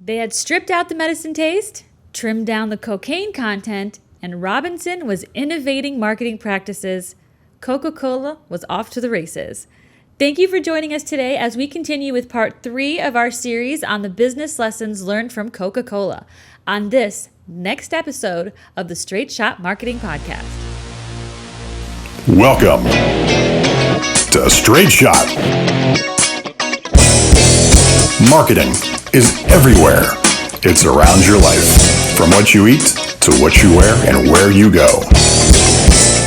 They had stripped out the medicine taste, trimmed down the cocaine content, and Robinson was innovating marketing practices. Coca-Cola was off to the races. Thank you for joining us today as we continue with part 3 of our series on the business lessons learned from Coca-Cola on this next episode of the Straight Shot Marketing Podcast. Welcome to Straight Shot. Marketing is everywhere. It's around your life, from what you eat to what you wear and where you go.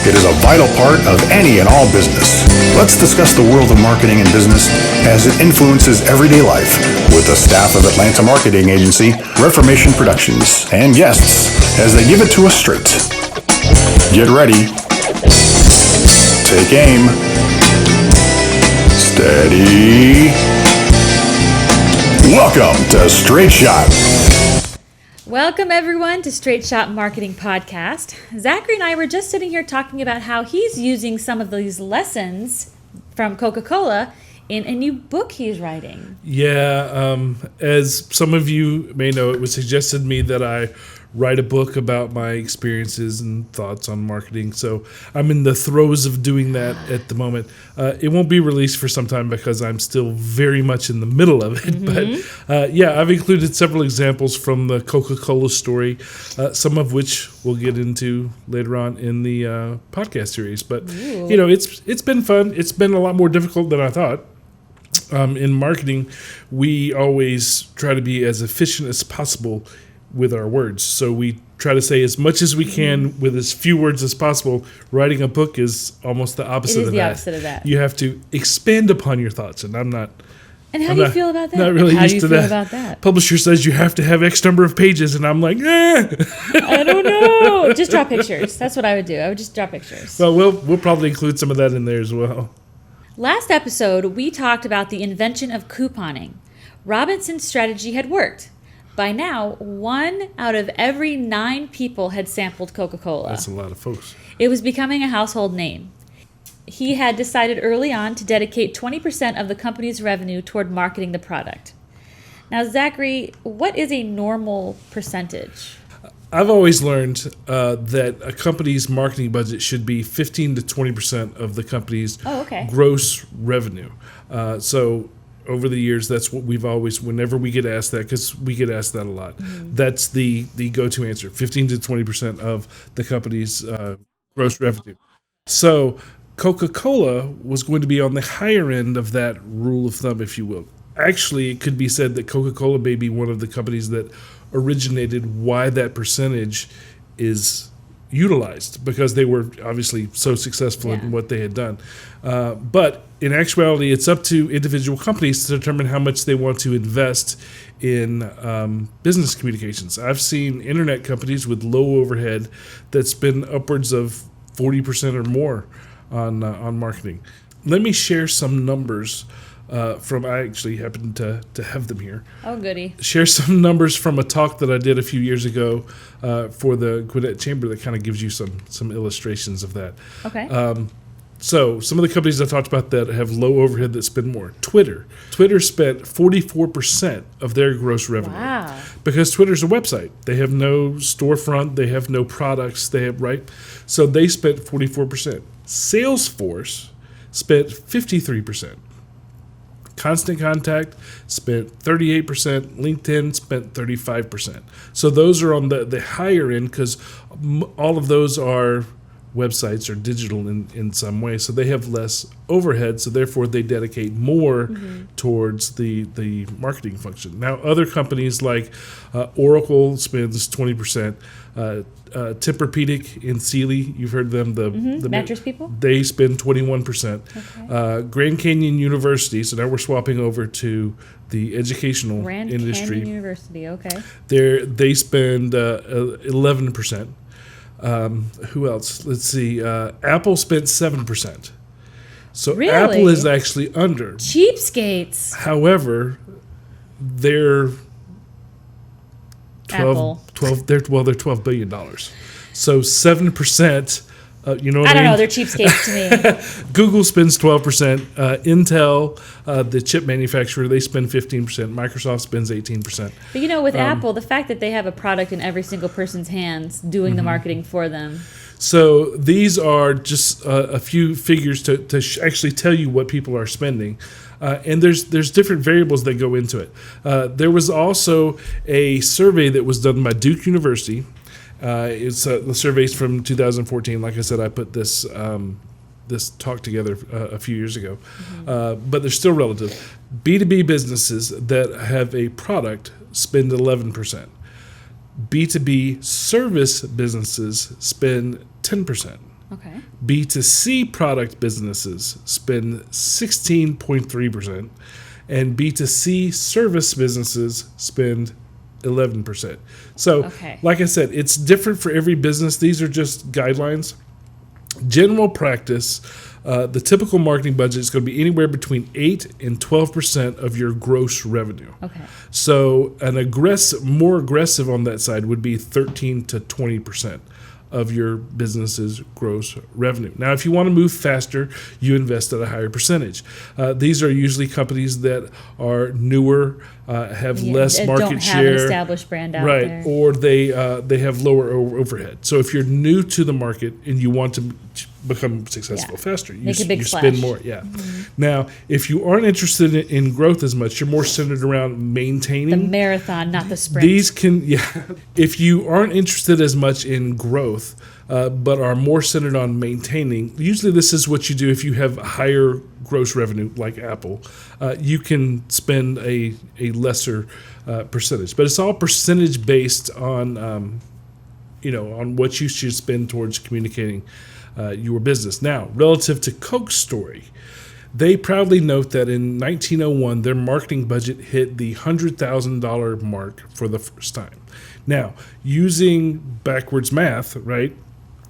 It is a vital part of any and all business. Let's discuss the world of marketing and business as it influences everyday life with the staff of Atlanta marketing agency Reformation Productions and guests as they give it to us straight. Get ready. Take aim. Steady. Welcome to Straight Shot. Welcome everyone to Straight Shot Marketing Podcast. Zachary and I were just sitting here talking about how he's using some of these lessons from Coca-Cola in a new book he's writing. Yeah, as some of you may know, it was suggested to me that I write a book about my experiences and thoughts on marketing. So I'm in the throes of doing that at the moment. It won't be released for some time because I'm still very much in the middle of it. Mm-hmm. But yeah, I've included several examples from the Coca-Cola story, some of which we'll get into later on in the podcast series. But, you know, it's been fun. It's been a lot more difficult than I thought. In marketing, we always try to be as efficient as possible with our words. So we try to say as much as we can with as few words as possible. Writing a book is almost the opposite of that. It is the opposite of that. You have to expand upon your thoughts, and I'm not. And how do you feel about that? Not really used to that. How do you feel about that? Publisher says you have to have X number of pages, and I'm like, I don't know. Just draw pictures. That's what I would do. I would just draw pictures. Well, we'll probably include some of that in there as well. Last episode, we talked about the invention of couponing. Robinson's strategy had worked. By now, 1 out of every 9 people had sampled Coca-Cola. That's a lot of folks. It was becoming a household name. He had decided early on to dedicate 20% of the company's revenue toward marketing the product. Now, Zachary, what is a normal percentage? I've always learned that a company's marketing budget should be 15 to 20% of the company's gross revenue. So over the years, that's what we've always, whenever we get asked that, because we get asked that a lot, that's the go-to answer, 15 to 20% of the company's gross revenue. So Coca-Cola was going to be on the higher end of that rule of thumb, if you will. Actually, it could be said that Coca-Cola may be one of the companies that originated why that percentage is utilized, because they were obviously so successful in what they had done. But in actuality, it's up to individual companies to determine how much they want to invest in business communications. I've seen internet companies with low overhead that spend upwards of 40% or more on marketing. Let me share some numbers I actually happen to have them here. Oh, goody. Share some numbers from a talk that I did a few years ago for the Gwinnett Chamber that kind of gives you some illustrations of that. Okay. So some of the companies I talked about that have low overhead that spend more. Twitter spent 44% of their gross revenue. Wow. Because Twitter's a website. They have no storefront. They have no products. So they spent 44%. Salesforce spent 53%. Constant Contact spent 38%. LinkedIn spent 35%. So those are on the higher end because all of those are websites or digital in some way. So they have less overhead. So therefore they dedicate more towards the marketing function. Now other companies like Oracle spends 20%. Tempur-Pedic in Sealy, you've heard them, the mattress people? They spend 21%. Okay. Grand Canyon University, so now we're swapping over to the educational industry. Grand Canyon University, okay. They spend 11%. Who else? Let's see. Apple spent 7%. So really? Apple is actually under. Cheapskates. However, they're they're $12 billion. So 7% You know what I don't mean? know. They're cheapskates to me. Google spends 12%. Intel, the chip manufacturer, they spend 15%. Microsoft spends 18%. But with Apple, the fact that they have a product in every single person's hands doing the marketing for them. So these are just a few figures to actually tell you what people are spending. And there's different variables that go into it. There was also a survey that was done by Duke University. It's the surveys from 2014. Like I said, I put this talk together a few years ago, but they're still relative. B2B businesses that have a product spend 11%. B2B service businesses spend 10%. Okay. B2C product businesses spend 16.3%, and B2C service businesses spend 11%. So, like I said, it's different for every business. These are just guidelines. General practice, the typical marketing budget is going to be anywhere between 8 and 12% of your gross revenue. Okay. So, more aggressive on that side would be 13 to 20% of your business's gross revenue. Now, if you want to move faster, you invest at a higher percentage. These are usually companies that are newer, have less market don't share, have an established brand out there, or they have lower overhead. So if you're new to the market and you want to become successful faster, you spend more. Yeah. Now, if you aren't interested in growth as much, you're more centered around maintaining the marathon, not the sprint. If you aren't interested as much in growth, but are more centered on maintaining, usually this is what you do if you have higher gross revenue, like Apple. You can spend a lesser percentage, but it's all percentage based on on what you should spend towards communicating your business. Now, relative to Coke's story, they proudly note that in 1901, their marketing budget hit the $100,000 mark for the first time. Now, using backwards math, right?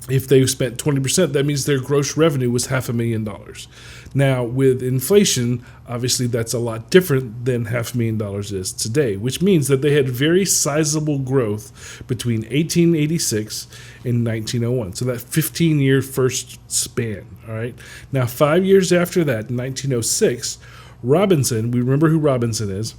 If they spent 20%, that means their gross revenue was $500,000. Now, with inflation, obviously that's a lot different than $500,000 is today, which means that they had very sizable growth between 1886 and 1901. So that 15-year first span, all right? Now, 5 years after that, in 1906, Robinson, we remember who Robinson is,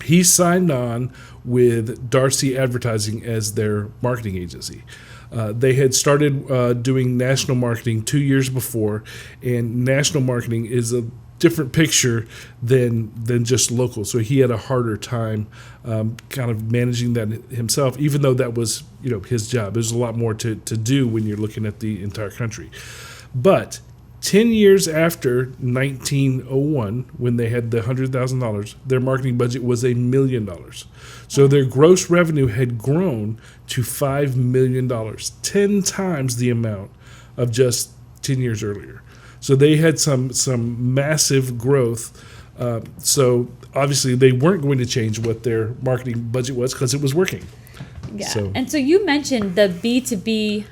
he signed on with Darcy Advertising as their marketing agency. They had started doing national marketing 2 years before, and national marketing is a different picture than just local. So he had a harder time kind of managing that himself, even though that was his job. There's a lot more to do when you're looking at the entire country. But 10 years after 1901, when they had the $100,000, their marketing budget was $1 million. So their gross revenue had grown to $5 million, 10 times the amount of just 10 years earlier. So they had some massive growth. So obviously they weren't going to change what their marketing budget was because it was working. Yeah. And so you mentioned the B2B.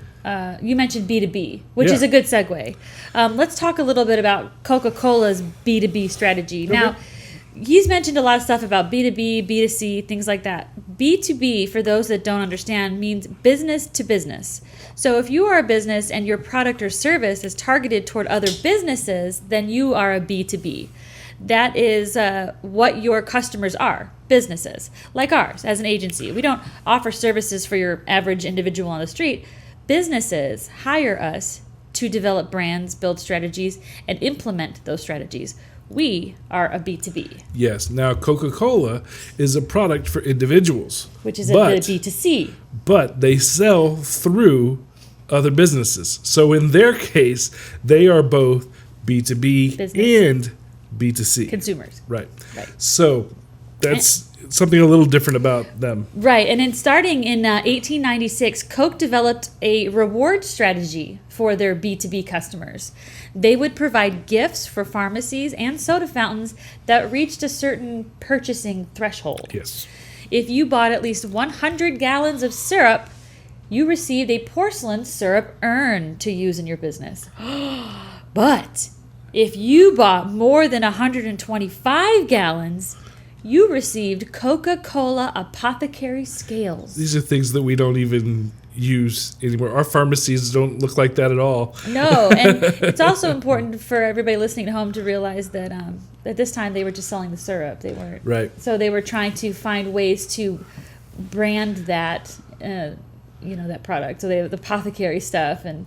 You mentioned B2B, which is a good segue. Let's talk a little bit about Coca-Cola's B2B strategy. Okay. Now, he's mentioned a lot of stuff about B2B, B2C, things like that. B2B, for those that don't understand, means business to business. So if you are a business and your product or service is targeted toward other businesses, then you are a B2B. That is what your customers are, businesses, like ours as an agency. We don't offer services for your average individual on the street. Businesses hire us to develop brands, build strategies, and implement those strategies. We are a B2B. Yes. Now, Coca-Cola is a product for individuals. Which is a B2C. But they sell through other businesses. So in their case, they are both B2B and B2C. Consumers. Right. So that's something a little different about them. Right. And then starting in 1896, Coke developed a reward strategy for their B2B customers. They would provide gifts for pharmacies and soda fountains that reached a certain purchasing threshold. Yes. If you bought at least 100 gallons of syrup, you received a porcelain syrup urn to use in your business. But if you bought more than 125 gallons, you received Coca-Cola apothecary scales. These are things that we don't even use anymore. Our pharmacies don't look like that at all. No, and it's also important for everybody listening at home to realize that at this time they were just selling the syrup. They weren't right. So they were trying to find ways to brand that, that product. So they have the apothecary stuff and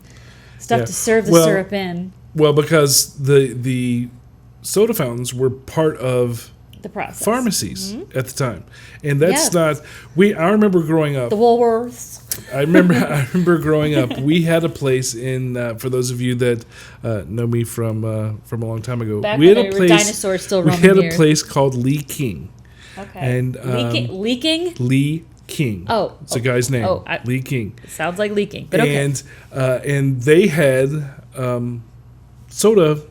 stuff to serve the syrup in. Well, because the soda fountains were part of the process. Pharmacies at the time, and that's not. I remember growing up. The Woolworths. I remember growing up. We had a place in. For those of you that know me from a long time ago, Back we when had a place. Dinosaurs still roaming We had here. a place called Lee King. Okay. And leaking. Lee King. Oh, it's a guy's name. Lee King. It sounds like leaking, but okay. And they had soda.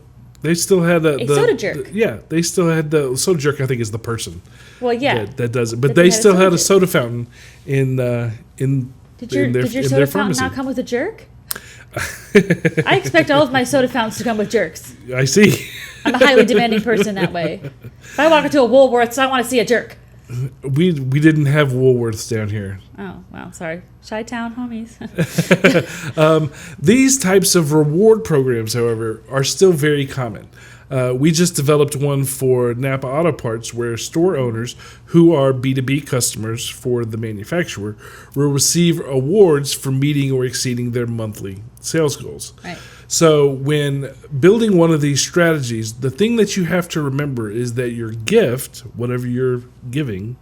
They still had the soda jerk. They still had the soda jerk. I think is the person. Well, yeah, that does it. But they still had a soda fountain in Did your soda fountain not come with a jerk? I expect all of my soda fountains to come with jerks. I see. I'm a highly demanding person that way. If I walk into a Woolworths, I want to see a jerk. We didn't have Woolworths down here. Oh, well, sorry. Chi-town homies. These types of reward programs, however, are still very common. We just developed one for Napa Auto Parts where store owners who are B2B customers for the manufacturer will receive awards for meeting or exceeding their monthly sales goals. Right. So when building one of these strategies, the thing that you have to remember is that your gift, whatever you're giving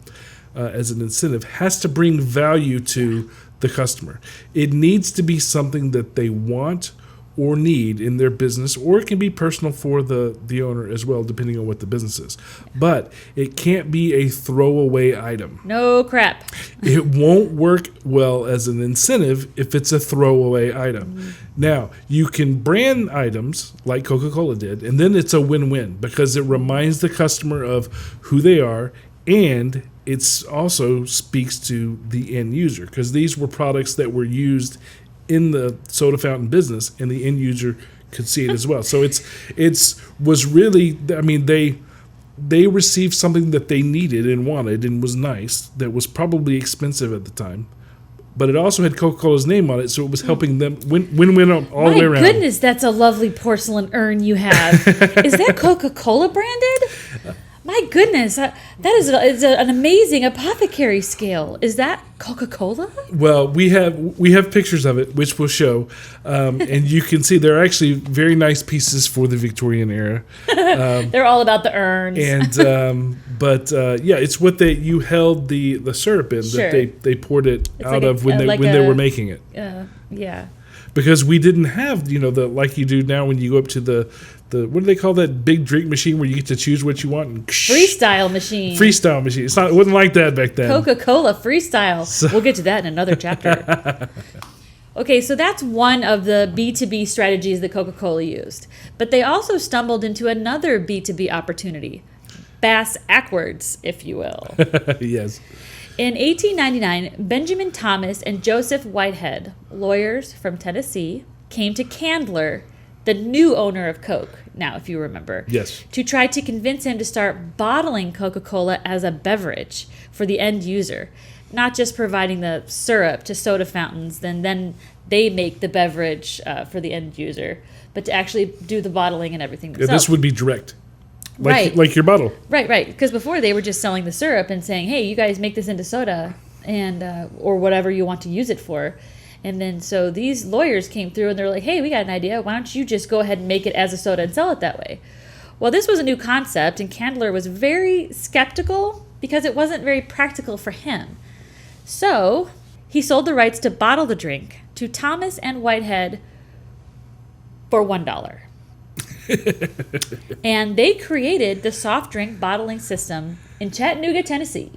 as an incentive, has to bring value to the customer. It needs to be something that they want or need in their business, or it can be personal for the owner as well, depending on what the business is. But it can't be a throwaway item. No crap. It won't work well as an incentive if it's a throwaway item. Mm-hmm. Now, you can brand items like Coca-Cola did, and then it's a win-win because it reminds the customer of who they are, and it also speaks to the end user because these were products that were used in the soda fountain business, and the end user could see it as well. So it was really, I mean, they received something that they needed and wanted and was nice, that was probably expensive at the time, but it also had Coca-Cola's name on it, so it was helping them win all the way around. My goodness, that's a lovely porcelain urn you have. Is that Coca-Cola branded? My goodness, that is an amazing apothecary scale. Is that Coca-Cola? Well, we have pictures of it, which we'll show, and you can see they're actually very nice pieces for the Victorian era. They're all about the urns. And it's what you held the syrup in that they poured it out of when they were making it. Yeah. Because we didn't have like you do now when you go up to the what do they call that big drink machine where you get to choose what you want? And freestyle machine. Freestyle machine. It wasn't like that back then. Coca-Cola freestyle. So. We'll get to that in another chapter. Okay, so that's one of the B2B strategies that Coca-Cola used. But they also stumbled into another B2B opportunity. Bass-ackwards, if you will. Yes. In 1899, Benjamin Thomas and Joseph Whitehead, lawyers from Tennessee, came to Candler, the new owner of Coke, now if you remember, yes, to try to convince him to start bottling Coca-Cola as a beverage for the end user, not just providing the syrup to soda fountains, then they make the beverage for the end user, but to actually do the bottling and everything themselves. Yeah, this would be direct. Like your bottle. Right. Because before they were just selling the syrup and saying, hey, you guys make this into soda and or whatever you want to use it for. And then so these lawyers came through and they're like, hey, we got an idea. Why don't you just go ahead and make it as a soda and sell it that way? Well, this was a new concept, and Candler was very skeptical because it wasn't very practical for him. So he sold the rights to bottle the drink to Thomas and Whitehead for $1. And they created the soft drink bottling system in Chattanooga, Tennessee.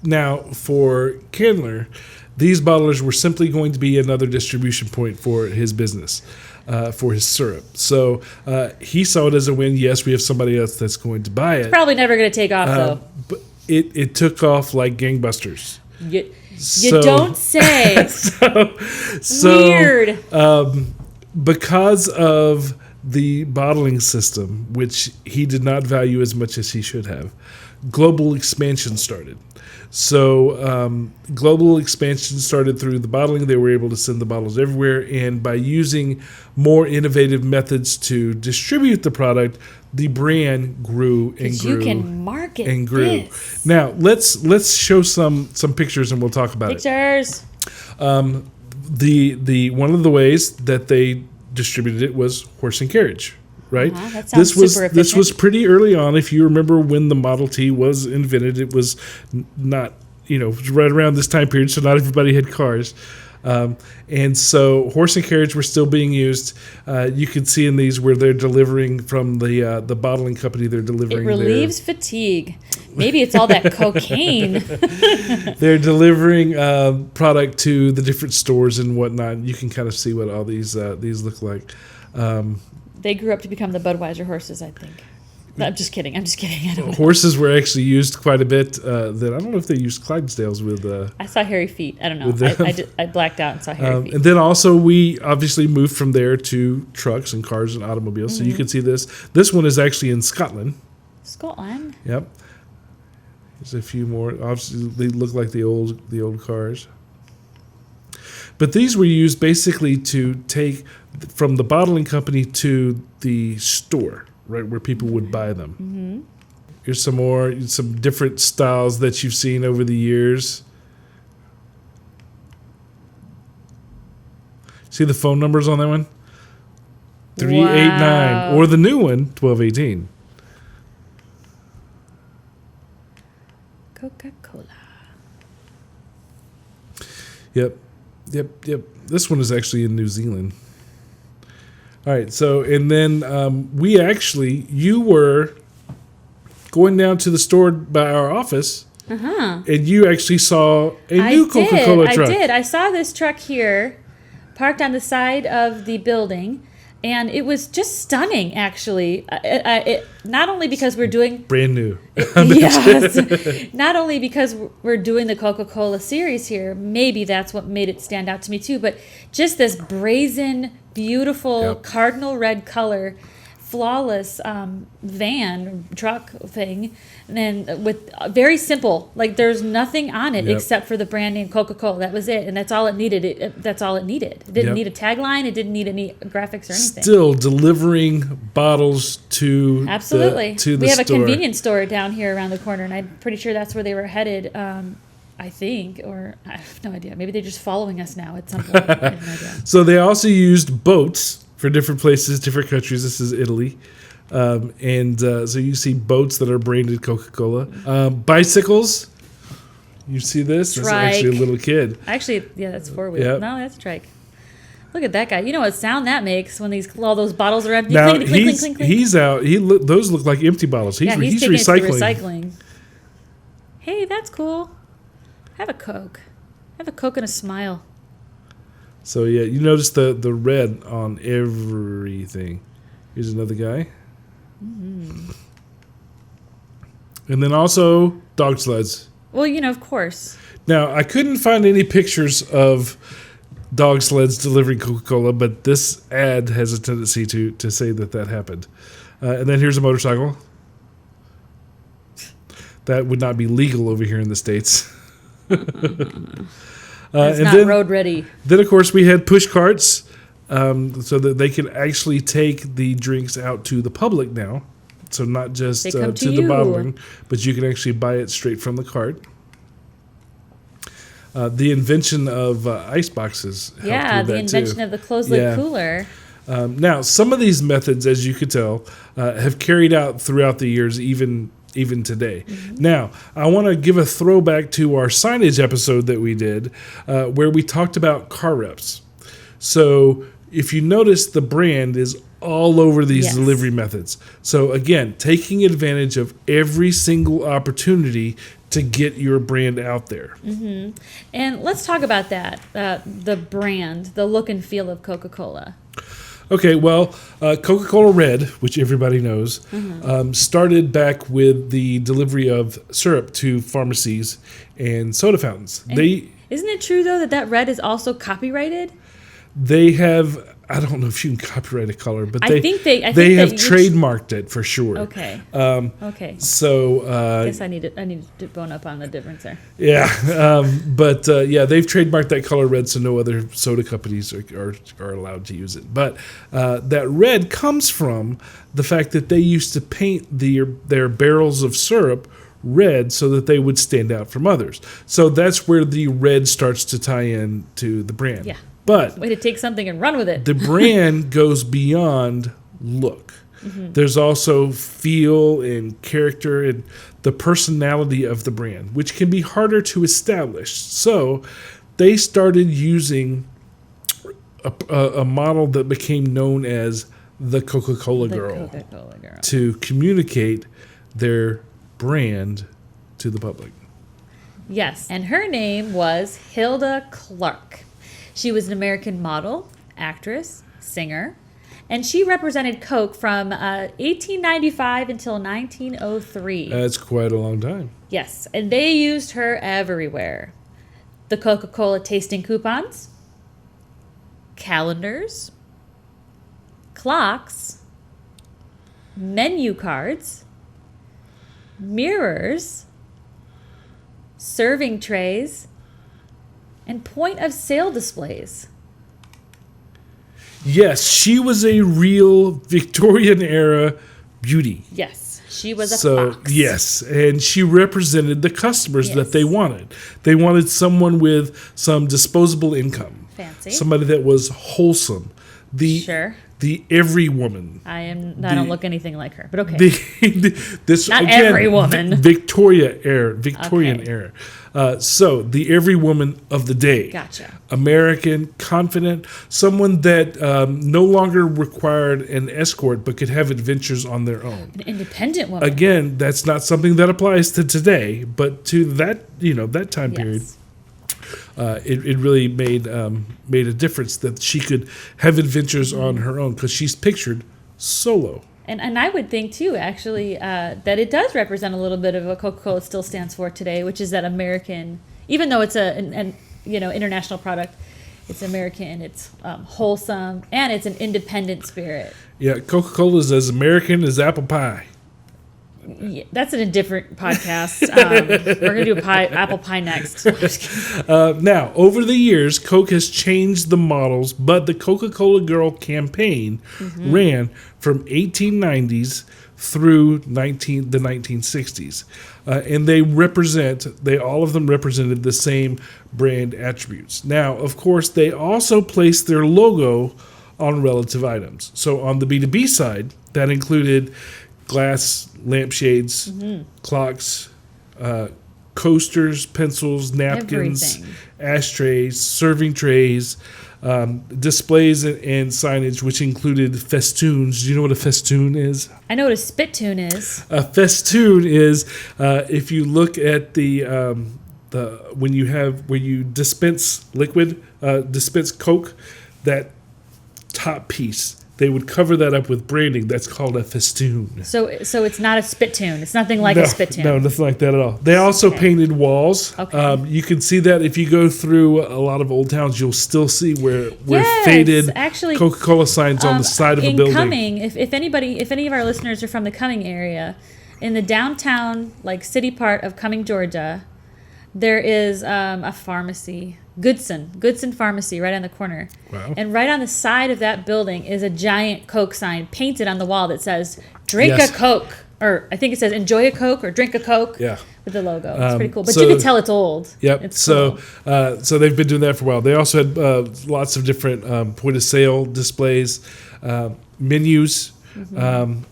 Now, for Candler, these bottlers were simply going to be another distribution point for his business, for his syrup. So he saw it as a win. Yes, we have somebody else that's going to buy it. It's probably never going to take off, though. But it took off like gangbusters. You don't say. Weird. Because of the bottling system, which he did not value as much as he should have, global expansion started. So global expansion started through the bottling. They were able to send the bottles everywhere. And by using more innovative methods to distribute the product, the brand grew and grew. You can market and grew. This. Now, let's show some pictures and we'll talk about Pictures. The one of the ways that they distributed it was horse and carriage. Right. That sounds super efficient. This was pretty early on. If you remember when the Model T was invented, it was not, right around this time period. So not everybody had cars. And so horse and carriage were still being used. You can see in these where they're delivering from the bottling company. They're delivering. It relieves fatigue. Maybe it's all that cocaine. They're delivering product to the different stores and whatnot. You can kind of see what all these look like. They grew up to become the Budweiser horses, I think. I'm just kidding. I don't know. Horses were actually used quite a bit. I don't know if they used Clydesdales with. I saw hairy feet. I don't know. I blacked out and saw hairy feet. And then also we obviously moved from there to trucks and cars and automobiles. Mm-hmm. So you can see this. This one is actually in Scotland. Scotland. Yep. There's a few more. Obviously, they look like the old cars. But these were used basically to take from the bottling company to the store, right, where people would buy them. Mm-hmm. Here's some different styles that you've seen over the years. See the phone numbers on that one? 389. Wow. Or the new one, 1218. Coca-Cola. Yep. This one is actually in New Zealand. All right, so, and then you were going down to the store by our office, and you actually saw a new Coca-Cola truck. I did. I saw this truck here, parked on the side of the building, and it was just stunning, actually. Not only because we're doing... Brand new. Yes. Not only because we're doing the Coca-Cola series here, maybe that's what made it stand out to me too, but just this brazen, beautiful cardinal red color, flawless van, truck thing, and then with very simple, like there's nothing on it except for the brand name Coca-Cola. That was it, and that's all it needed. That's all it needed. It didn't need a tagline. It didn't need any graphics or anything. Still delivering bottles to absolutely. the we have store. A convenience store down here around the corner, and I'm pretty sure that's where they were headed. I think, or I have no idea. Maybe they're just following us now at some point. I have no idea. So they also used boats for different places, different countries. This is Italy. So you see boats that are branded Coca-Cola. Bicycles. You see this? Trike. That's actually a little kid. Actually, yeah, that's four-wheel. Yep. No, that's trike. Look at that guy. You know what sound that makes when all those bottles are empty? Now, clink, clink, clink, clink. he's out. Those look like empty bottles. He's taking recycling. It to recycling. Hey, that's cool. Have a Coke. Have a Coke and a smile. So, yeah, you notice the red on everything. Here's another guy. Mm-hmm. And then also dog sleds. Well, of course. Now, I couldn't find any pictures of dog sleds delivering Coca-Cola, but this ad has a tendency to say that happened. And then here's a motorcycle. That would not be legal over here in the States. It's not road ready. Then, of course, we had push carts so that they can actually take the drinks out to the public now. So not just to the bottling, but you can actually buy it straight from the cart. The invention of ice boxes helped with that the invention of the closed-lid cooler. Now, some of these methods, as you could tell, have carried out throughout the years, even today. Mm-hmm. Now, I want to give a throwback to our signage episode that we did, where we talked about car reps. So if you notice, the brand is all over these delivery methods. So again, taking advantage of every single opportunity to get your brand out there. Mm-hmm. And let's talk about that, the brand, the look and feel of Coca-Cola. Okay, well, Coca-Cola Red, which everybody knows, started back with the delivery of syrup to pharmacies and soda fountains. And isn't it true, though, that red is also copyrighted? They have I don't know if you can copyright a color, but I think they have trademarked it for sure. Okay. Okay. So I guess I need to bone up on the difference there. Yeah, but they've trademarked that color red, so no other soda companies are allowed to use it. But that red comes from the fact that they used to paint their barrels of syrup red so that they would stand out from others. So that's where the red starts to tie in to the brand. Yeah. But way to take something and run with it. The brand goes beyond look. Mm-hmm. There's also feel and character and the personality of the brand, which can be harder to establish. So they started using a model that became known as the Coca-Cola Girl to communicate their brand to the public. Yes, and her name was Hilda Clark. She was an American model, actress, singer, and she represented Coke from 1895 until 1903. That's quite a long time. Yes, and they used her everywhere. The Coca-Cola tasting coupons, calendars, clocks, menu cards, mirrors, serving trays, and point-of-sale displays. Yes, she was a real Victorian-era beauty. Yes, she was a fox. Yes, and she represented the customers that they wanted. They wanted someone with some disposable income. Fancy. Somebody that was wholesome. Sure. The every woman. I don't look anything like her, but okay. Not again, every woman. Victorian era. So the every woman of the day. Gotcha. American, confident, someone that no longer required an escort but could have adventures on their own. An independent woman. Again, that's not something that applies to today, but to that time period. It really made a difference that she could have adventures on her own because she's pictured solo. And I would think too, actually, that it does represent a little bit of what Coca-Cola still stands for today, which is that American. Even though it's an international product, it's American. It's wholesome, and it's an independent spirit. Yeah, Coca-Cola is as American as apple pie. Yeah, that's in a different podcast. We're going to do apple pie next. Now, over the years, Coke has changed the models, but the Coca-Cola Girl campaign ran from 1890s through the 1960s. And all of them represented the same brand attributes. Now, of course, they also placed their logo on relative items. So on the B2B side, that included glass lampshades, clocks, coasters, pencils, napkins, ashtrays, serving trays, displays and signage, which included festoons. Do you know what a festoon is? I know what a spittoon is. A festoon is if you look at when you dispense liquid, dispense Coke, that top piece. They would cover that up with branding. That's called a festoon. So it's not a spittoon. It's nothing like a spittoon. No, nothing like that at all. They also painted walls. Okay. You can see that if you go through a lot of old towns, you'll still see where faded actually, Coca-Cola signs on the side of a building. Cumming, if any of our listeners are from the Cumming area, in the downtown city part of Cumming, Georgia, there is a pharmacy. Goodson Pharmacy right on the corner. Wow. And right on the side of that building is a giant Coke sign painted on the wall that says, drink a Coke. Or I think it says, enjoy a Coke or drink a Coke. Yeah. With the logo. It's pretty cool. But you can tell it's old. Yep. It's cool. So they've been doing that for a while. They also had lots of different point of sale displays, menus,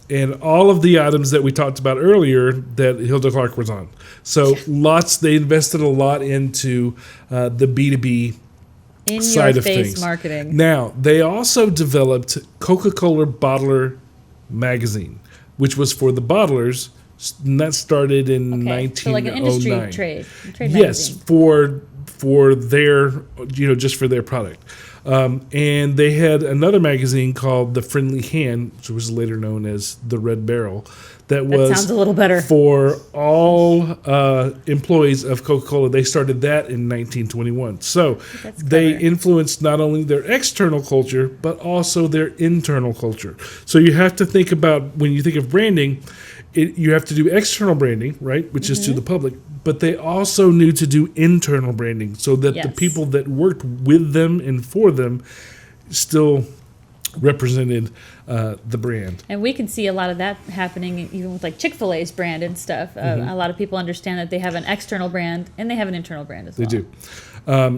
and all of the items that we talked about earlier that Hilda Clark was on. So they invested a lot into the B2B side of things. Marketing. Now, they also developed Coca-Cola Bottler Magazine, which was for the bottlers, and that started in 1909. So like an industry trade yes, magazine. for their, just for their product. And they had another magazine called The Friendly Hand, which was later known as The Red Barrel, that was sounds a little better. for all employees of Coca-Cola. They started that in 1921. So they influenced not only their external culture, but also their internal culture. So you have to think about, when you think of branding, you have to do external branding, right, which is to the public, but they also knew to do internal branding so that the people that worked with them and for them still represented the brand. And we can see a lot of that happening even with like Chick-fil-A's brand and stuff. A lot of people understand that they have an external brand and they have an internal brand as well. They do.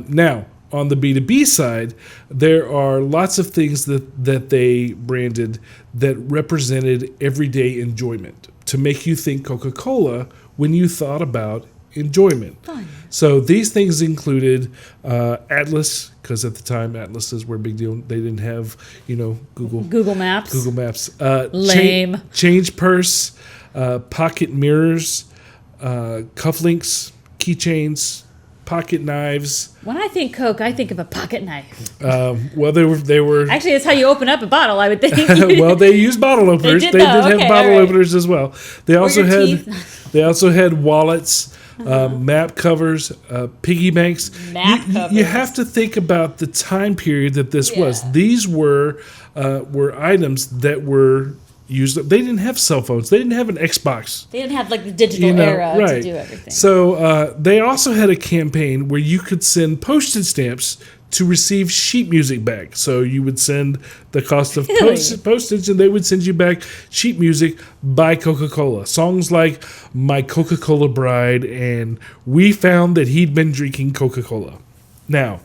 Now, on the B2B side, there are lots of things that they branded that represented everyday enjoyment to make you think Coca-Cola when you thought about enjoyment. Fun. So these things included Atlas, because at the time atlases were a big deal. They didn't have, Google Maps. Lame. Change purse, pocket mirrors, cufflinks, keychains, pocket knives. When I think Coke, I think of a pocket knife. Well, they were actually, it's how you open up a bottle, I would think. well, they used bottle openers. They did have bottle openers as well. They also had wallets. Map covers, piggy banks. You have to think about the time period that this was. These were items that were used. They didn't have cell phones. They didn't have an Xbox. They didn't have like the digital era to do everything. So they also had a campaign where you could send postage stamps to receive sheet music back. So you would send the cost of postage, and they would send you back sheet music by Coca-Cola. Songs like My Coca-Cola Bride and We Found That He'd Been Drinking Coca-Cola. Now,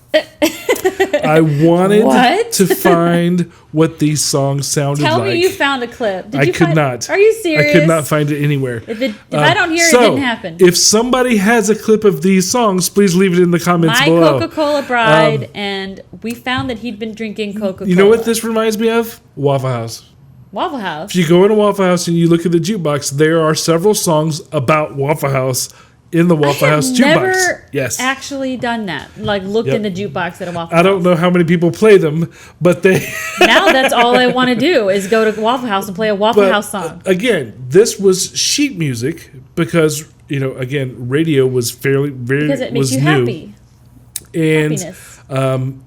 I wanted to find what these songs sounded like. Tell me you found a clip. I could not. Are you serious? I could not find it anywhere. If I don't hear it, it didn't happen. If somebody has a clip of these songs, please leave it in the comments below. My Coca-Cola Bride, and We Found That He'd Been Drinking Coca-Cola. You know what this reminds me of? Waffle House. Waffle House? If you go into Waffle House and you look at the jukebox, there are several songs about Waffle House in the Waffle House jukebox. Never actually done that. Like looked in the jukebox at a Waffle House. I don't know how many people play them, but they now that's all I want to do is go to Waffle House and play a Waffle House song. Again, this was sheet music because again, radio was because it makes you new. Happy.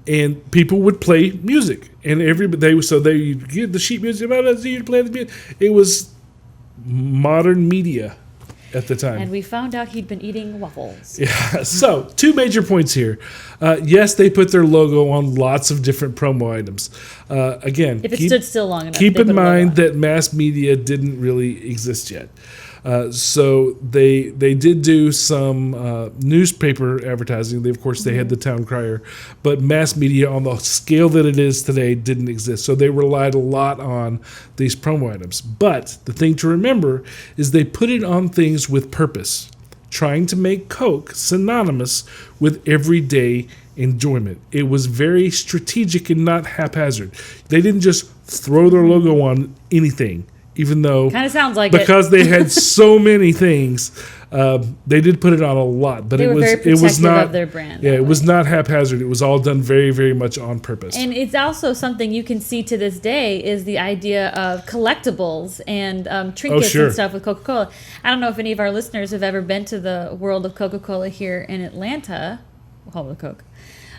And people would play music, and they get the sheet music about us. You'd play the music. It was modern media at the time. And we found out he'd been eating waffles. Yeah. So, two major points here. Yes, they put their logo on lots of different promo items. Again, if it stood still long enough. Keep in mind that mass media didn't really exist yet. So they did do some newspaper advertising. Of course, they had the town crier, but mass media on the scale that it is today didn't exist. So they relied a lot on these promo items. But the thing to remember is they put it on things with purpose, trying to make Coke synonymous with everyday enjoyment. It was very strategic and not haphazard. They didn't just throw their logo on anything. Even though, kind of sounds like because they had so many things, they did put it on a lot. But it was not of their brand. Yeah, it was not haphazard. It was all done very, very much on purpose. And it's also something you can see to this day is the idea of collectibles and trinkets and stuff with Coca-Cola. I don't know if any of our listeners have ever been to the world of Coca-Cola here in Atlanta, home of Coke,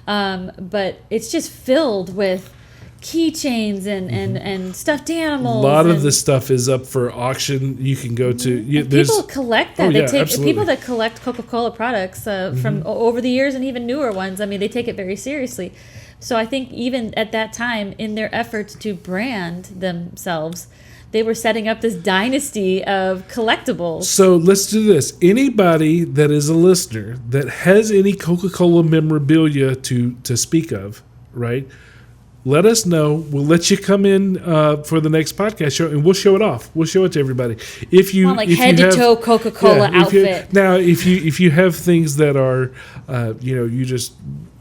but it's just filled with keychains and stuffed animals. A lot of this stuff is up for auction. You can go to. People collect that. Absolutely. People that collect Coca-Cola products from over the years and even newer ones. I mean, they take it very seriously. So I think even at that time, in their efforts to brand themselves, they were setting up this dynasty of collectibles. So let's do this. Anybody that is a listener that has any Coca-Cola memorabilia to speak of, right? Let us know. We'll let you come in for the next podcast show, and we'll show it off. We'll show it to everybody. If you head to toe Coca-Cola outfit. If you have things that are, you just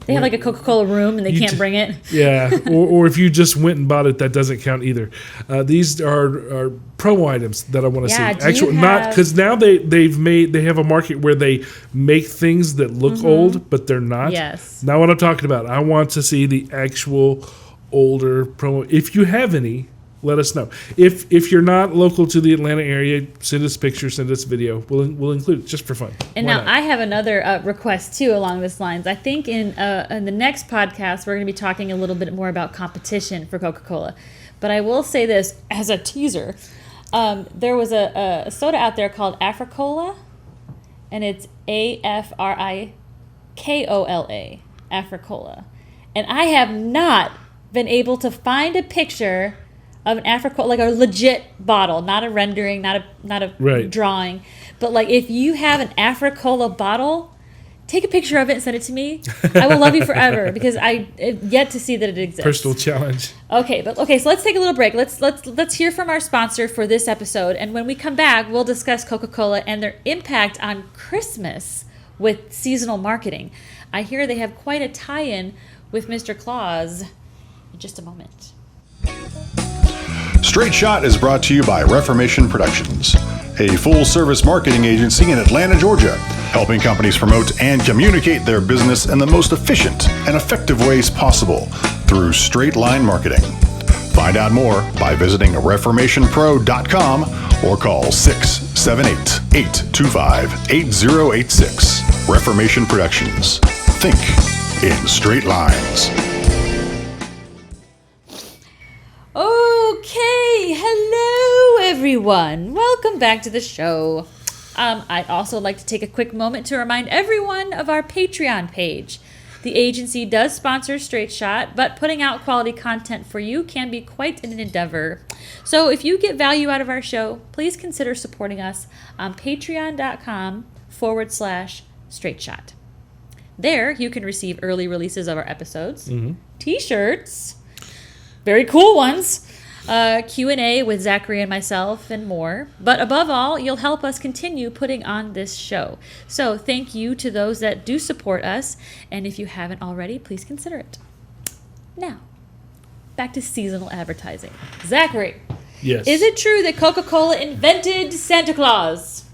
they have like a Coca-Cola room and they can't bring it. Yeah, or if you just went and bought it, that doesn't count either. These are promo items that I want to see. Actually, not because now they have a market where they make things that look old, but they're not. Yes. Not what I'm talking about. I want to see the actual older promo. If you have any, let us know. If you're not local to the Atlanta area, send us pictures, send us video. We'll include it just for fun. And Why now not? I have another request too along this lines. I think in the next podcast we're going to be talking a little bit more about competition for Coca-Cola. But I will say this as a teaser: there was a soda out there called Africola, and it's Afrikola, Africola, and I have not been able to find a picture of an Africola, like a legit bottle, not a rendering, not a Right. drawing, but like if you have an Africola bottle, take a picture of it and send it to me. I will love you forever because I have yet to see that it exists. Personal challenge. Okay, so let's take a little break. Let's hear from our sponsor for this episode, and when we come back, we'll discuss Coca-Cola and their impact on Christmas with seasonal marketing. I hear they have quite a tie-in with Mr. Claus. In just a moment. Straight Shot is brought to you by Reformation Productions, a full-service marketing agency in Atlanta, Georgia, helping companies promote and communicate their business in the most efficient and effective ways possible through straight line marketing. Find out more by visiting reformationpro.com or call 678-825-8086. Reformation Productions. Think in straight lines. Okay, hello everyone. Welcome back to the show. I'd also like to take a quick moment to remind everyone of our Patreon page. The agency does sponsor Straight Shot, but putting out quality content for you can be quite an endeavor. So if you get value out of our show, please consider supporting us on patreon.com/Straight Shot. There, you can receive early releases of our episodes, t-shirts, very cool ones, Q&A with Zachary and myself, and more. But above all, you'll help us continue putting on this show. So thank you to those that do support us, and if you haven't already, please consider it. Now, back to seasonal advertising. Zachary, Yes. is it true that Coca-Cola invented Santa Claus?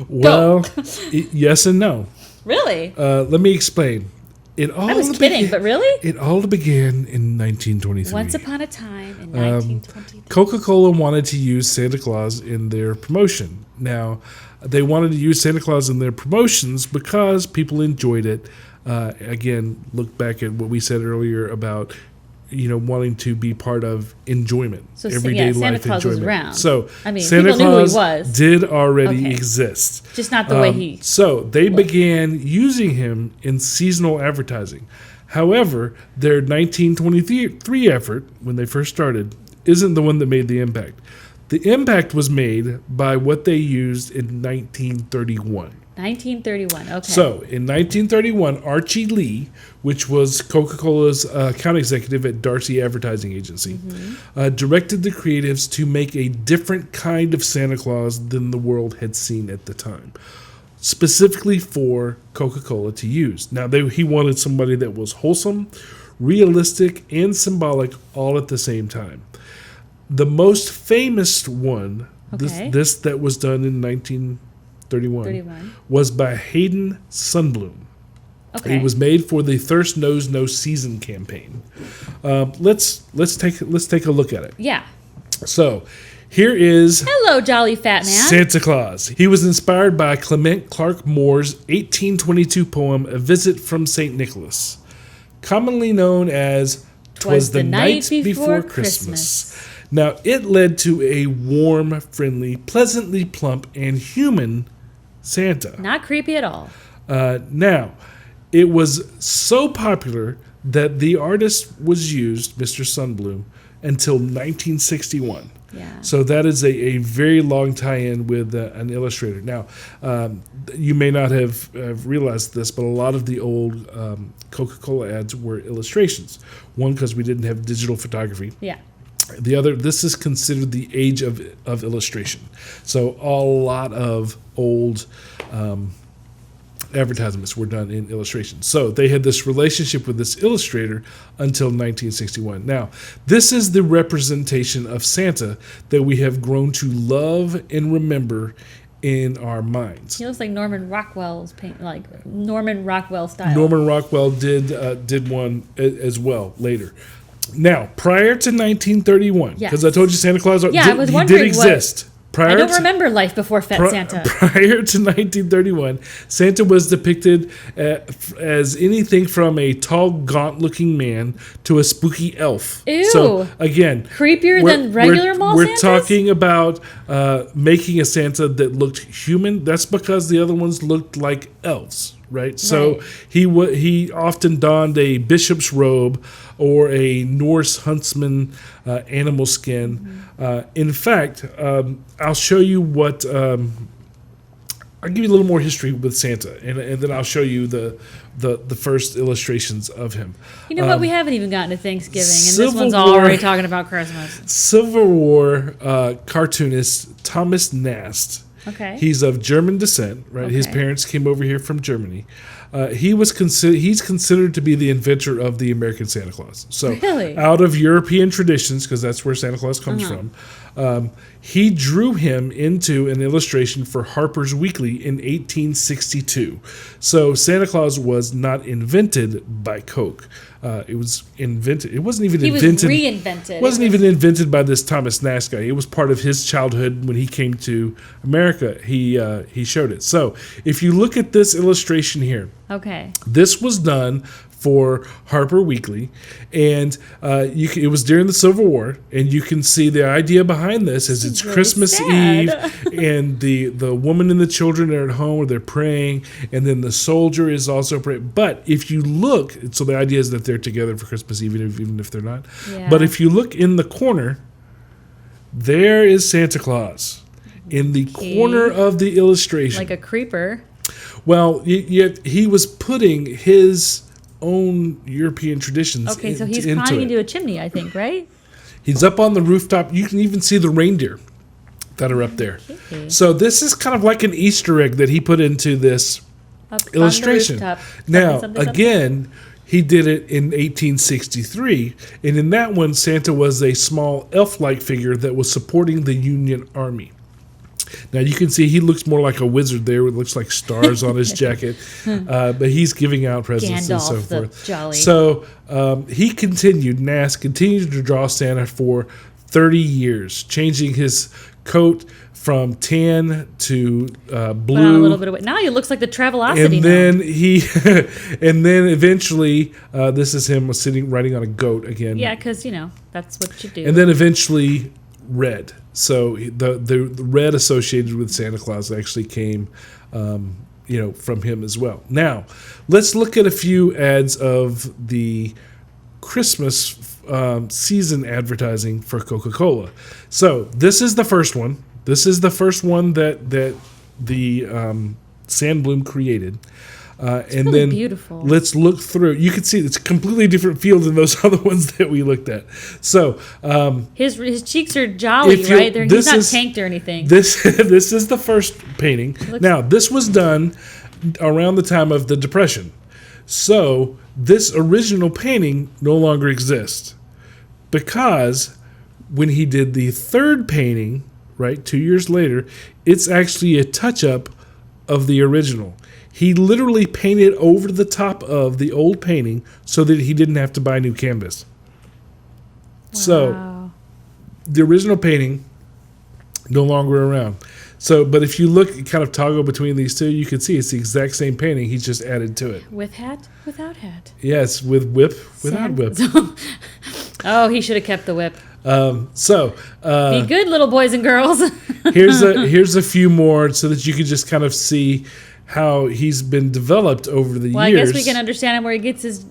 Well, yes and no. Really? Let me explain. I was kidding, but really? It all began in 1923. Once upon a time in 1923. Coca-Cola wanted to use Santa Claus in their promotion. Now, they wanted to use Santa Claus in their promotions because people enjoyed it. Again, look back at what we said earlier about wanting to be part of enjoyment, So, everyday Santa life Claus was enjoyment. around. So, I mean, Santa people knew who he Claus was. did already Okay. exist. Just not the way he... So they began using him in seasonal advertising. However, their 1923 effort, when they first started, isn't the one that made the impact. The impact was made by what they used in 1931. 1931, okay. So, in 1931, Archie Lee, which was Coca-Cola's account executive at Darcy Advertising Agency, directed the creatives to make a different kind of Santa Claus than the world had seen at the time, specifically for Coca-Cola to use. Now, he wanted somebody that was wholesome, realistic, and symbolic all at the same time. The most famous one, Okay. this that was done in 1931, was by Hayden Sundblom. Okay. It was made for the Thirst Knows No Season campaign. Let's take a look at it. Yeah. So, here is Hello, jolly fat man. Santa Claus. He was inspired by Clement Clarke Moore's 1822 poem "A Visit from St. Nicholas," commonly known as "'Twas the Night Before Christmas." Now, it led to a warm, friendly, pleasantly plump, and human Santa. Not creepy at all. Now, it was so popular that the artist was used, Mr. Sundblom, until 1961. Yeah. So that is a very long tie-in with an illustrator. Now, you may not have realized this, but a lot of the old Coca-Cola ads were illustrations. One, because we didn't have digital photography. Yeah. The other, this is considered the age of illustration. So a lot of old advertisements were done in illustration. So they had this relationship with this illustrator until 1961. Now, this is the representation of Santa that we have grown to love and remember in our minds. He looks like Norman Rockwell's paint, like Norman Rockwell style. Norman Rockwell did one as well later. Now, prior to 1931, because I told you Santa Claus I was wondering he did exist. I don't remember life before Santa. Prior to 1931, Santa was depicted as anything from a tall, gaunt-looking man to a spooky elf. Ew. So, again... Creepier than regular mall Santas? We're talking about making a Santa that looked human. That's because the other ones looked like elves, right? So he often donned a bishop's robe or a Norse huntsman animal skin. In fact, I'll show you what... I'll give you a little more history with Santa, and then I'll show you the first illustrations of him. You know what? We haven't even gotten to Thanksgiving, and this one's already talking about Christmas. Civil War cartoonist Thomas Nast. Okay. He's of German descent, right? Okay. His parents came over here from Germany. He's considered to be the inventor of the American Santa Claus. So really? Out of European traditions, because that's where Santa Claus comes from, he drew him into an illustration for Harper's Weekly in 1862. So Santa Claus was not invented by Coke. It was invented. It wasn't even invented. He was reinvented. It wasn't even invented by this Thomas Nast guy. It was part of his childhood when he came to America. He showed it. So if you look at this illustration here, okay, this was done for Harper Weekly, and it was during the Civil War, and you can see the idea behind this is it's really Christmas Eve, and the woman and the children are at home where they're praying, and then the soldier is also praying. But if you look, so the idea is that they're together for Christmas Eve, even if they're not. Yeah. But if you look in the corner, there is Santa Claus in the corner of the illustration, like a creeper. Well, yet he was putting his own European traditions. Okay, so he's climbing into a chimney, I think, right? He's up on the rooftop. You can even see the reindeer that are up there. Okay. So this is kind of like an Easter egg that he put into this illustration. Now, again, he did it in 1863, and in that one, Santa was a small elf-like figure that was supporting the Union Army. Now you can see he looks more like a wizard there. It looks like stars on his jacket, but he's giving out presents Gandalf, and so forth. Jolly. So Nast continued to draw Santa for 30 years, changing his coat from tan to blue. A little bit of now he looks like the Travelocity. And then and then eventually, this is him sitting riding on a goat again. Yeah, because that's what you do. And then eventually, red. So the red associated with Santa Claus actually came, from him as well. Now, let's look at a few ads of the Christmas season advertising for Coca-Cola. So this is the first one. This is the first one that the Sandbloom created. And really then beautiful. Let's look through. You can see it's a completely different field than those other ones that we looked at. So his cheeks are jolly, right? He's not tanked or anything. This is the first painting. Now, this was done around the time of the Depression. So this original painting no longer exists because when he did the third painting, right, 2 years later, it's actually a touch-up of the original. He literally painted over the top of the old painting so that he didn't have to buy new canvas. Wow. So the original painting no longer around. So, but if you look, kind of toggle between these two, you can see it's the exact same painting. He's just added to it. With hat, without hat. Yes, with whip, without whip. Oh, he should have kept the whip. Be good, little boys and girls. here's a few more so that you can just kind of see how he's been developed over the years. I guess we can understand him where he gets his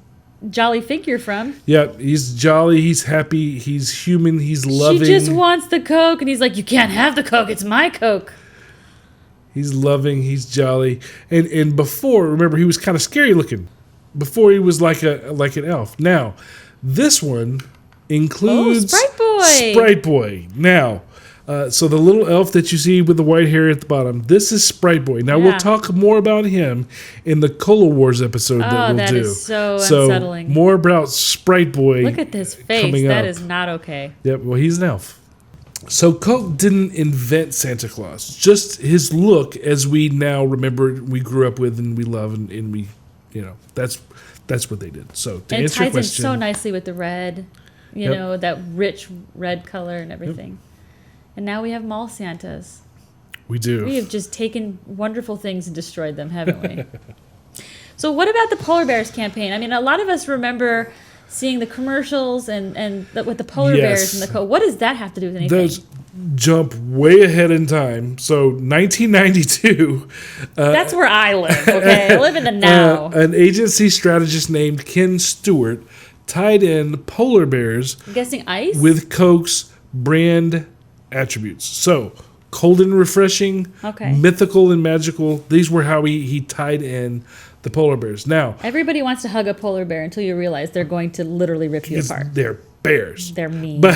jolly figure from. Yeah, he's jolly, he's happy, he's human, he's loving. She just wants the Coke, and he's like, you can't have the Coke, it's my Coke. He's loving, he's jolly. And before, remember, he was kind of scary looking. Before he was like an elf. Now, this one includes Sprite Boy. Sprite Boy. Now, so the little elf that you see with the white hair at the bottom, this is Sprite Boy. Now, we'll talk more about him in the Cola Wars episode that we'll do. That is so unsettling. More about Sprite Boy. Look at this face. That is not okay. Yep, well, he's an elf. So Coke didn't invent Santa Claus. Just his look, as we now remember, we grew up with and we love, and we, that's what they did. So to answer your question, it ties in so nicely with the red. you know, that rich red color and everything. Yep. And now we have mall Santas. We do. We have just taken wonderful things and destroyed them, haven't we? So what about the Polar Bears campaign? I mean, a lot of us remember seeing the commercials and with the polar bears and the Coke. What does that have to do with anything? Those jump way ahead in time. So 1992. That's where I live, okay? I live in the now. An agency strategist named Ken Stewart tied in polar bears. I'm guessing ice? With Coke's brand attributes. So cold and refreshing, mythical and magical. These were how he tied in the polar bears. Now, everybody wants to hug a polar bear until you realize they're going to literally rip you apart. They're bears. They're mean. But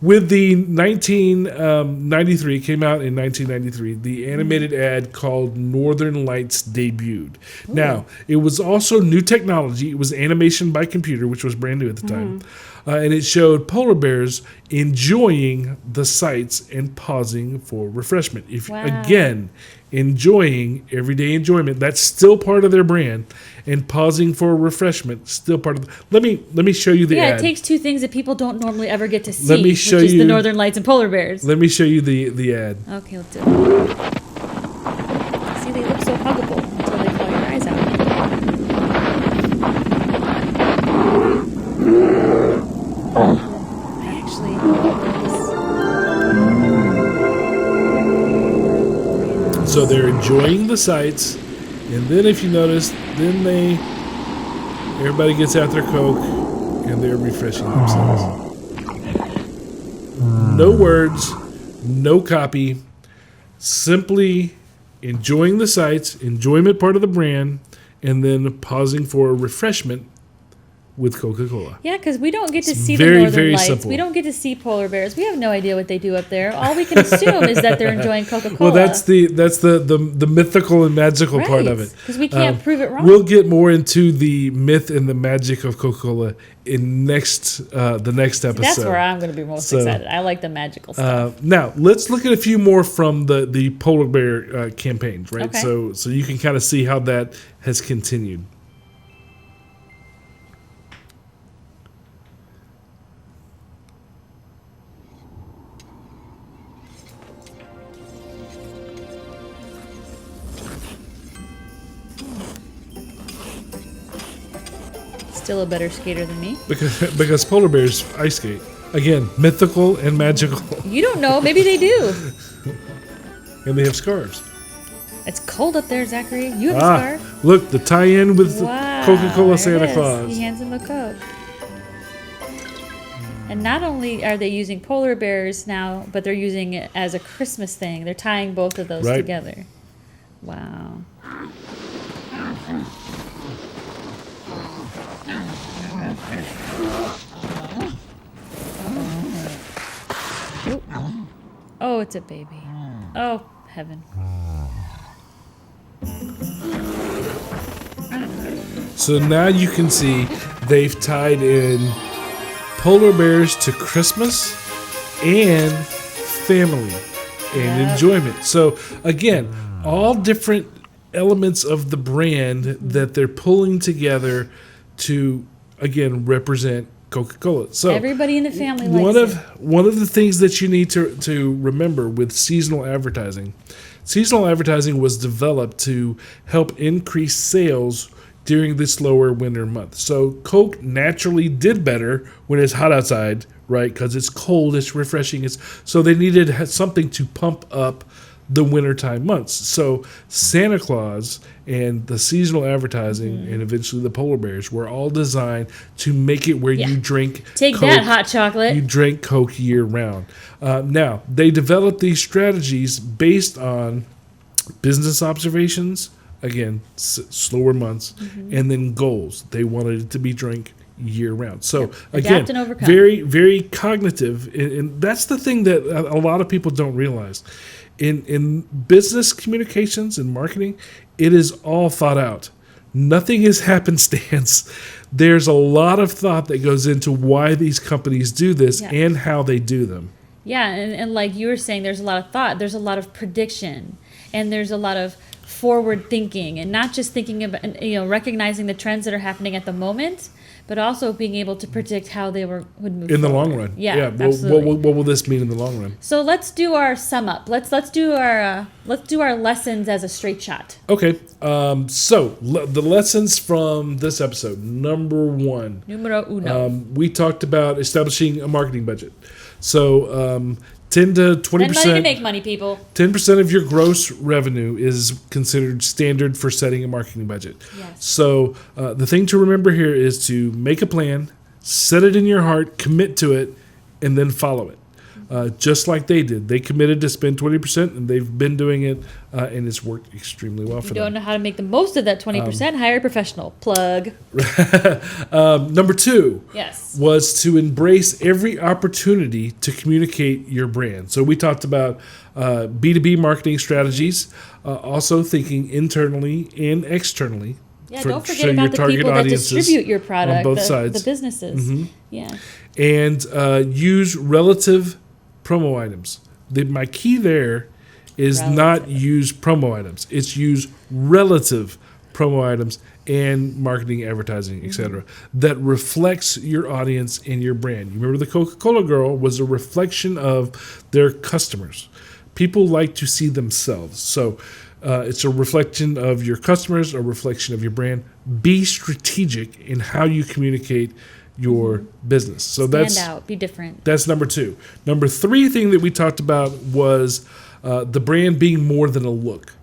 with the 1993, came out in 1993, the animated ad called Northern Lights debuted. Ooh. Now, it was also new technology. It was animation by computer, which was brand new at the time. And it showed polar bears enjoying the sights and pausing for refreshment. Again, enjoying everyday enjoyment. That's still part of their brand. And pausing for refreshment, still part of. Let me show you the ad. Yeah, it takes two things that people don't normally ever get to see. Which is the Northern Lights and polar bears. Let me show you the ad. Okay, let's do it. See, they look so huggable until they claw your eyes out. So they're enjoying the sights, and then if you notice, then everybody gets out their Coke, and they're refreshing themselves. No words, no copy, simply enjoying the sights, enjoyment part of the brand, and then pausing for a refreshment with Coca-Cola. Yeah, because we don't get to see the Northern Lights. Simple. We don't get to see polar bears. We have no idea what they do up there. All we can assume is that they're enjoying Coca-Cola. Well, that's the mythical and magical part of it. Because we can't prove it wrong. We'll get more into the myth and the magic of Coca-Cola in the next episode. That's where I'm going to be most excited. I like the magical stuff. Now, let's look at a few more from the polar bear campaigns, right? Okay. So you can kind of see how that has continued. Still a better skater than me. Because polar bears ice skate. Again, mythical and magical. You don't know. Maybe they do. And they have scarves. It's cold up there, Zachary. You have a scarf. Look, the tie-in with Coca-Cola Santa Claus. He hands him a Coke. And not only are they using polar bears now, but they're using it as a Christmas thing. They're tying both of those together. Wow. Oh, it's a baby. Oh, heaven. So now you can see they've tied in polar bears to Christmas and family and enjoyment. So again, all different elements of the brand that they're pulling together to, again, represent Coca-Cola. So everybody in the family likes it. One of the things that you need to remember with seasonal advertising was developed to help increase sales during the slower winter months. So Coke naturally did better when it's hot outside, right? Because it's cold, it's refreshing. So they needed something to pump up the wintertime months. So Santa Claus and the seasonal advertising and eventually the polar bears were all designed to make it where you drink Coke, that hot chocolate. You drink Coke year round. Now, they developed these strategies based on business observations, again, slower months, and then goals. They wanted it to be drank year round. So again, very, very cognitive. And that's the thing that a lot of people don't realize. In business communications and marketing, it is all thought out. Nothing is happenstance. There's a lot of thought that goes into why these companies do this and how they do them. Yeah, and like you were saying, there's a lot of thought. There's a lot of prediction. And there's a lot of forward thinking. And not just thinking about, recognizing the trends that are happening at the moment, but also being able to predict how they would move in the forward. long run. Yeah, Well, what will this mean in the long run? So let's do our sum up. Let's do our lessons as a straight shot. Okay. The lessons from this episode. Number 1. Numero uno. We talked about establishing a marketing budget. So 10 to 20%. Spend money to make money, people. 10% of your gross revenue is considered standard for setting a marketing budget. Yes. So the thing to remember here is to make a plan, set it in your heart, commit to it, and then follow it. Just like they did. They committed to spend 20%, and they've been doing it, and it's worked extremely well for them. If you don't know how to make the most of that 20%, hire a professional. Plug. Number 2 Yes. was to embrace every opportunity to communicate your brand. So we talked about B2B marketing strategies, also thinking internally and externally. Yeah, don't forget about the people that distribute your product, on both sides. The businesses. Mm-hmm. Yeah. And use relative promo items. My key there is not use promo items. It's use relative promo items and marketing, advertising, etc. that reflects your audience and your brand. You remember the Coca-Cola girl was a reflection of their customers. People like to see themselves. So it's a reflection of your customers, a reflection of your brand. Be strategic in how you communicate your business. So Stand out, be different. That's number 2. Number 3 thing that we talked about was the brand being more than a look.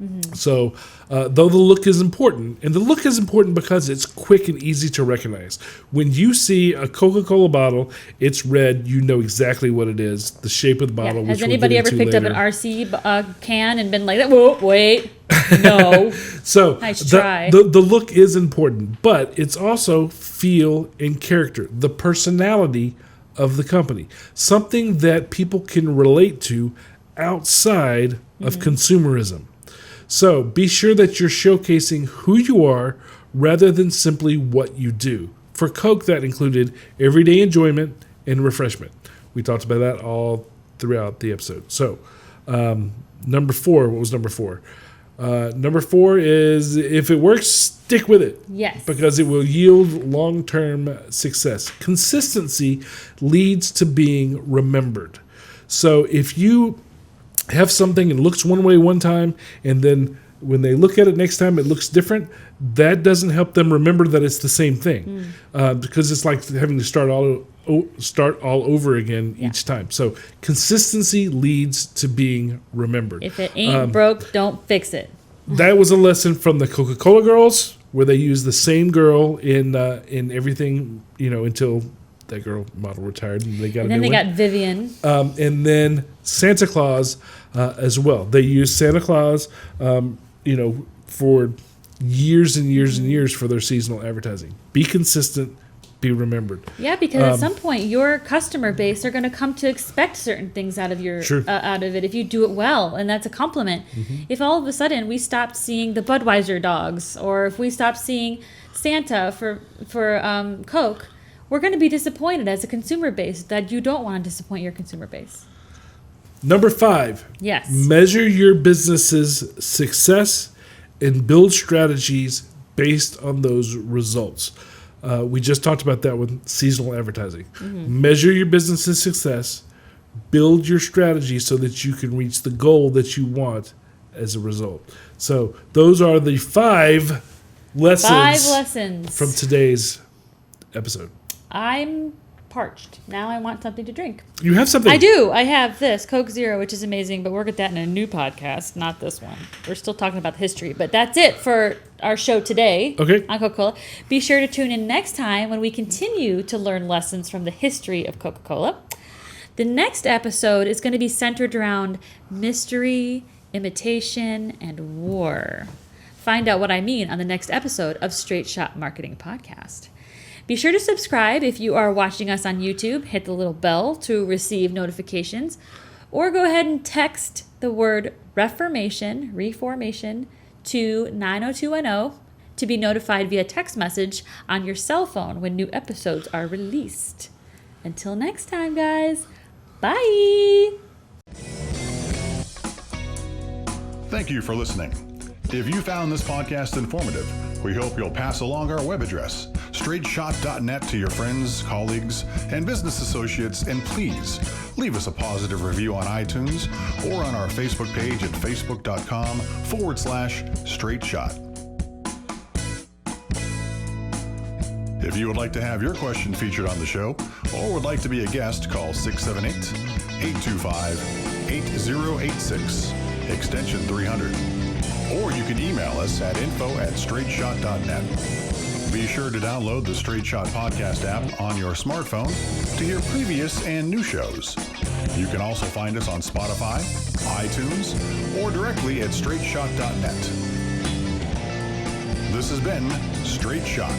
Mm-hmm. So though the look is important, and the look is important because it's quick and easy to recognize. When you see a Coca-Cola bottle, it's red, you know exactly what it is, the shape of the bottle. Yeah. Has anybody ever picked up an RC can and been like, whoa, wait, no. So nice try. The look is important, but it's also feel and character, the personality of the company, something that people can relate to outside of consumerism. So be sure that you're showcasing who you are rather than simply what you do. For Coke, that included everyday enjoyment and refreshment. We talked about that all throughout the episode. So number 4, what was number 4? Number 4 is if it works, stick with it. Yes. Because it will yield long-term success. Consistency leads to being remembered. So if you have something and looks one way one time, and then when they look at it next time, it looks different, that doesn't help them remember that it's the same thing. Because it's like having to start all over again each time. So consistency leads to being remembered. If it ain't broke, don't fix it. That was a lesson from the Coca-Cola girls, where they used the same girl in everything, until that girl model retired and they got a new one. And then they got Vivian. And then Santa Claus as well. They used Santa Claus, for years and years and years for their seasonal advertising. Be consistent, be remembered. Yeah, because at some point your customer base are going to come to expect certain things out of out of it if you do it well, and that's a compliment. Mm-hmm. If all of a sudden we stopped seeing the Budweiser dogs, or if we stopped seeing Santa for Coke, we're going to be disappointed as a consumer base. That you don't want to disappoint your consumer base. Number 5. Yes. Measure your business's success and build strategies based on those results. We just talked about that with seasonal advertising. Mm-hmm. Measure your business's success, build your strategy so that you can reach the goal that you want as a result. So those are the 5 lessons from today's episode. I'm parched. Now I want something to drink. You have something? I do. I have this Coke Zero, which is amazing, but we'll get that in a new podcast, not this one. We're still talking about the history, but that's it for our show today on Coca-Cola. Be sure to tune in next time when we continue to learn lessons from the history of Coca-Cola. The next episode is going to be centered around mystery, imitation, and war. Find out what I mean on the next episode of Straight Shot Marketing Podcast. Be sure to subscribe if you are watching us on YouTube. Hit the little bell to receive notifications. Or go ahead and text the word reformation to 90210 to be notified via text message on your cell phone when new episodes are released. Until next time, guys. Bye. Thank you for listening. If you found this podcast informative, we hope you'll pass along our web address, straightshot.net to your friends, colleagues, and business associates, and please leave us a positive review on iTunes or on our Facebook page at facebook.com/straightshot. If you would like to have your question featured on the show or would like to be a guest, call 678-825-8086, extension 300. Or you can email us at info@straightshot.net. Be sure to download the Straight Shot podcast app on your smartphone to hear previous and new shows. You can also find us on Spotify, iTunes, or directly at straightshot.net. This has been Straight Shot.